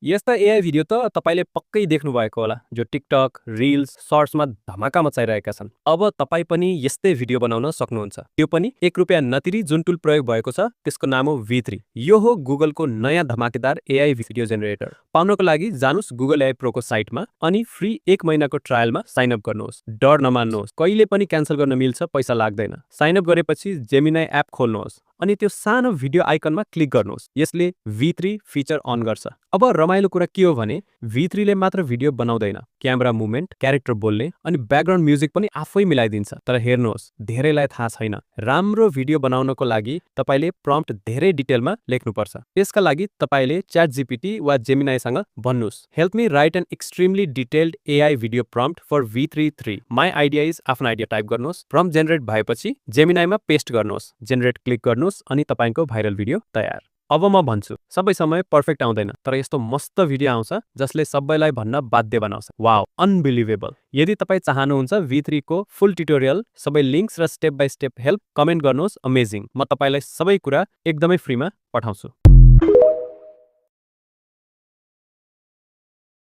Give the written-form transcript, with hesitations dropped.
यस्ता AI video त तपाईले पक्कै देख्नु भएको होला जो टिकटक, रिल्स, सर्ट्समा धमाका मचाइरहेका छन्। अब तपाई पनि यस्तै भिडियो बनाउन सक्नुहुन्छ। त्यो पनि ₹1 नतिरी जुन टुल प्रयोग भएको छ त्यसको नाम हो V3। यो हो गुगलको नयाँ धमाकेदार एआई भिडियो जेनेरेटर। पाउनको लागि जानुस् गुगल एआई प्रोको साइटमा अनि फ्री 1 महिनाको ट्रायलमा साइन अप गर्नुहोस्। डर नमान्नुहोस्, कहिले पनि क्यान्सल गर्न मिल्छ, पैसा लाग्दैन। साइन अप गरेपछि जेमिनाई एप खोल्नुहोस् अनि त्यो सानो भिडियो आइकनमा क्लिक गर्नुहोस्। यसले V3 फिचर अन गर्छ। अब रमाइलो कुरा के हो भने V3 ले मात्र भिडियो बनाउँदैन, क्यामेरा मुभमेन्ट, क्यारेक्टर बोल्ने अनि ब्याकग्राउन्ड म्युजिक पनि आफै मिलाइदिन्छ। तर हेर्नुहोस्, धेरैलाई थाहा छैन, राम्रो भिडियो बनाउनको लागि तपाईले प्रम्प्ट धेरै डिटेलमा लेख्नुपर्छ। त्यसका लागि तपाईले ChatGPT वा जेमिनाईसँग भन्नुस्, help me write an extremely detailed AI video prompt for V3 my idea is आफ्नो आइडिया टाइप गर्नुहोस्। प्रम्प्ट जेनेरेट भएपछि जेमिनाईमा पेस्ट गर्नुहोस्, जेनेरेट क्लिक गर्नुहोस् अनि तपाईको भाइरल भिडियो तयार। अब म भन्छु, सबै समय पर्फेक्ट आउँदैन, तर यस्तो मस्त भिडियो आउँछ जसले सबैलाई भन्न बाध्य बनाउँछ, वाउ, अनबिलिभेबल। यदि तपाई चाहनुहुन्छ V3 को फुल ट्युटोरियल, सबै लिंक्स र step by step help, comment गर्नुहोस्। अमेजिङ, म तपाईलाई सबै कुरा एकदमै फ्रीमा पठाउँछु।